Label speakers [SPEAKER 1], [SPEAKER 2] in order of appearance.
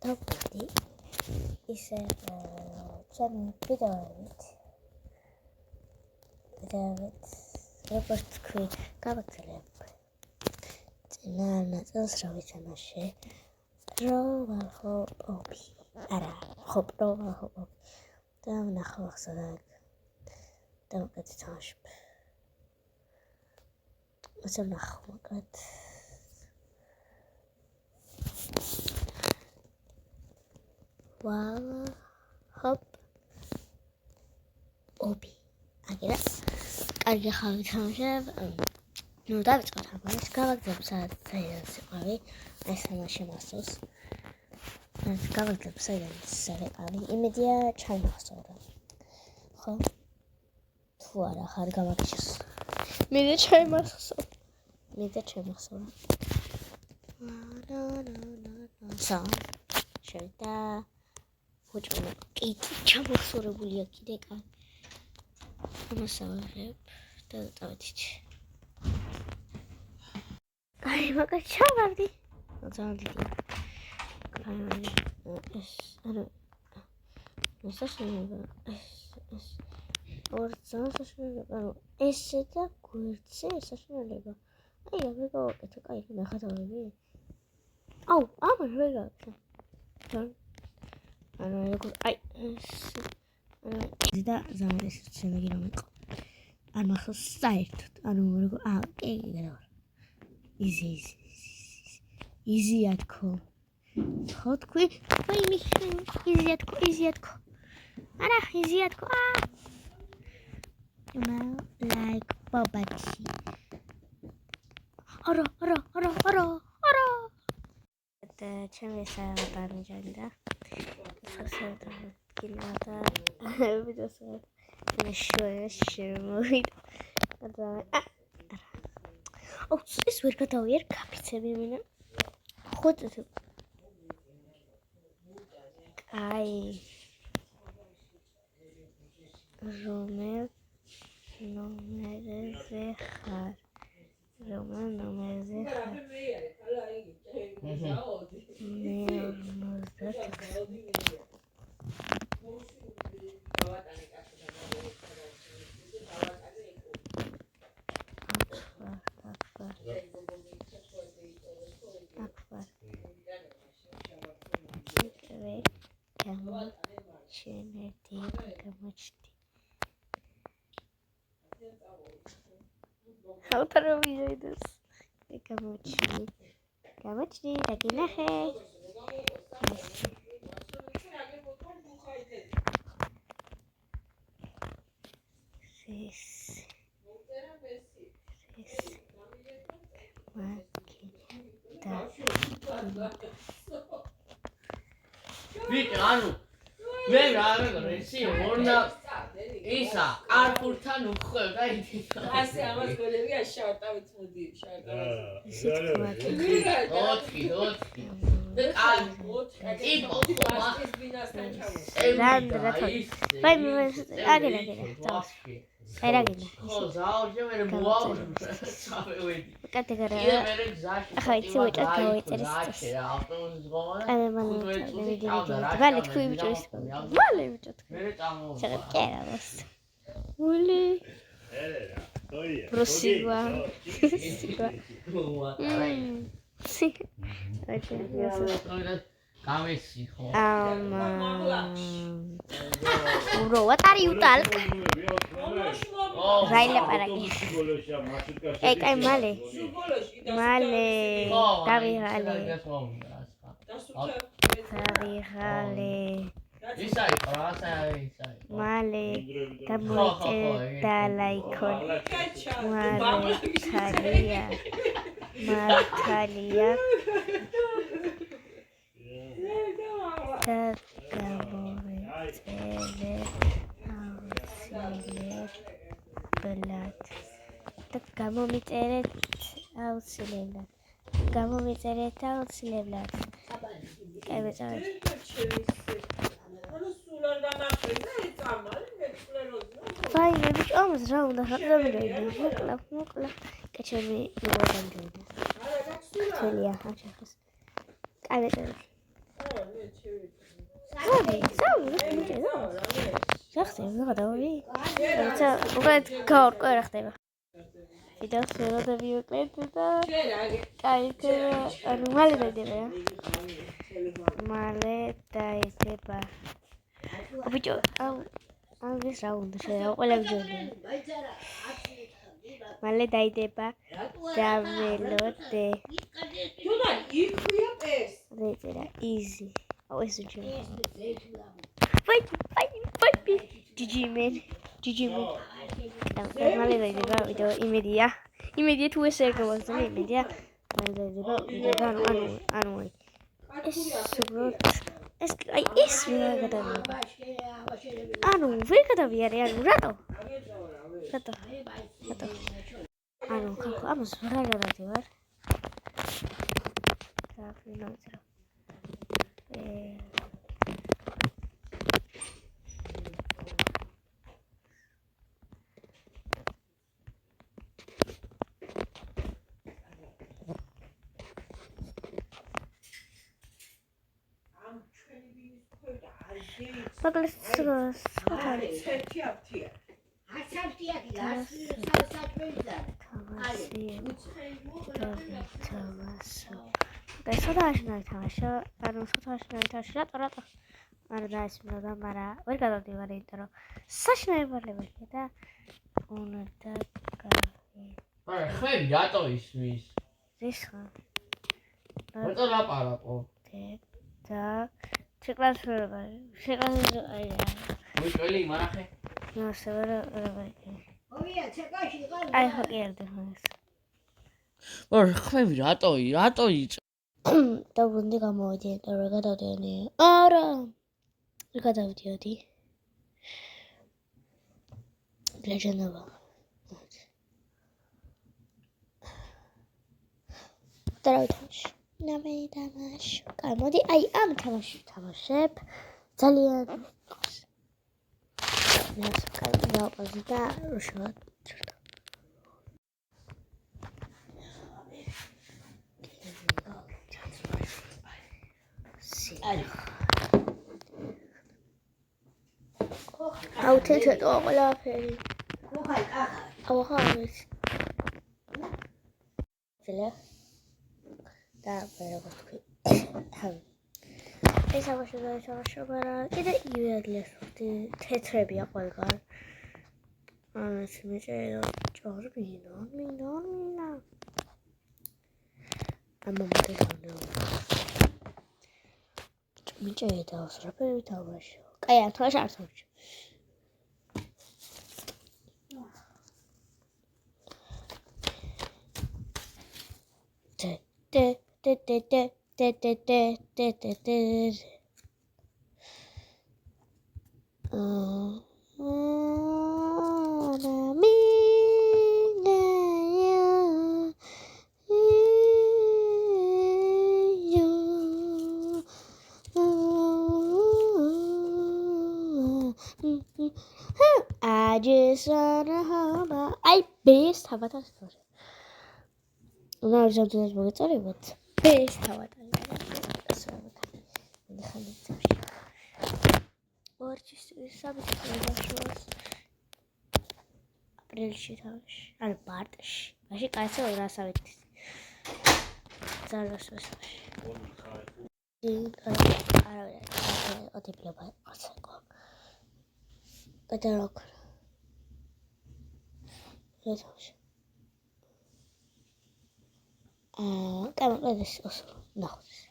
[SPEAKER 1] დავყვდი ისე ჩემი ვიდეოებით როგორც თქვი გავაგზავნებ წინა ნაწილს რა ვიცამაშე პროვალჰოპი არა ხო პროვალჰოპი და ნახო ახსნა დავუკეთე თამაშობ ასე ნახო მოკლედ hop obi აგერა კარგი ხალხი თამაშობ ნუ დავიწყოთ ამას გავაგზავნებ საერთოდ სიყვარული ეს თამაში მასოს გავაგზავნებ საერთოდ იმედია ჩაიმახსოვრა ხო თუ არა ხარ გამაგიჩეს მიდე ჩაიმახსოვრა სა შევიდა ხუჭმა კიტი ჩამახსოვრებულია კიდე კან ამასავარებ და დავეთით აი მაგას ჩავარდი ძალიან დიდი ეს არა ეს ესე და გვერდზე საშუალება აი რა გავაკეთე კაი ნახატავები აუ ამერ ვერ გავაკეთე ანუ როგორ აი და ზამრის შემეგინა მიყო არ მახსოვს საერთოდ ანუ როგორ კი რა იზია თქო ხო თქვი აი მიხი იზია თქო არა იზია თქო like babachi არა და ჩემი საერთოდ ჯანდა სასწაულთან გინდა ვიდეოს შემოვიდა და ეს ვერ გადავიერ კაფიცები მინა ხოთო აი რომელ ნომერზე ხარ How to read this? Kamochi, lagi Isa, Arpurtan ukhel da idita.
[SPEAKER 2] Asi amas golebia shartavit modi,
[SPEAKER 1] Otki. Bro, what are you talking? Raile para aquí. Kay male. Male, kamu talaikon. Martalia. გამომიწერეთ აუცილებლად. კაი მეწავედ. ვაი, მე ბიჭომს რა უნდა ხატავდა. მოკლა. კაჩემი მოვაგანდი. თელია ახალ კალენდარი. შეხსენ გადავი. ეცა უკეთ გაურკვე ხდება. ვიდეოს ვეროდა ვიუკლეთ და კაი ანუ მალე დაიდება. მალე დაიდება. აბიჭო, ამ ეს რა უნდა შეიძლება ყველა ვიჯოდი. მალე დაიდება და ველოდე.
[SPEAKER 2] ჯონან, იქვია ეს.
[SPEAKER 1] რეწერა easy. აუ ეს უჩვენე. GG man. მალე დაიდება ვიდეო იმედია. იმედია თუ ეს ერგავს და იმედია. მალე დაიდება ვიდეო ანუ ეს უბრალოდ ეს აი ეს ვერ გადავიდა. ანუ ვერ გადავიარე, ანუ რატო? ანუ ხალხო ამას ვერ გადავდივარ. გაფრინავთ რა. მაგალითად რატო არ დაისმინა, მაგრამ ვერ გადავდივარ, იმიტომ რომ საშინაებალებია და უნდა გავი.
[SPEAKER 3] ხმები რატო ისმის?
[SPEAKER 1] რისხა?
[SPEAKER 3] რატო ლაპარაკო?
[SPEAKER 1] და შეკლასება. აი რა.
[SPEAKER 3] მოიყველი მარახე.
[SPEAKER 1] ნასევერა.
[SPEAKER 4] ოვია, ცეკაში ყავ.
[SPEAKER 1] აი ხო კერდი ხმას.
[SPEAKER 3] ხმები რატო იწ?
[SPEAKER 1] და ვუნდი გამოვიდი, და რა გადავდიოდი? არა. რა გადავდიოდი? ლეჟენდობა. და რა ვთამაშ? ნამედამაშ. კაი, მოდი, აი ამ თამაშს ვთამაშებ. ძალიან ნას კაი დავყავდი და უშუალოდ აუ თეთრ ყველაფერი. აუ ხამის. ძლა და ვერაგოს თქვი. ეს ამაშო მაგრამ კიდე იუადლეს თეთრებია ყველგან. ამას მეწერა ჭორბინა. ამომდევნო. მიჭერდა ასრაფები თამაშო. კაი, თამაშ არ თამაშ. I just wanna hold on. I best have a story. Now I'm just going to what best have a or just something aprilში თავს. ანუ ბარტში. მაშინ კაცო რა საერთოდ. ზაროს ვესაში. არავინ ოდიბლება აცაკო. გადაროკ. რეთავს. კამერა ეს ნახოს.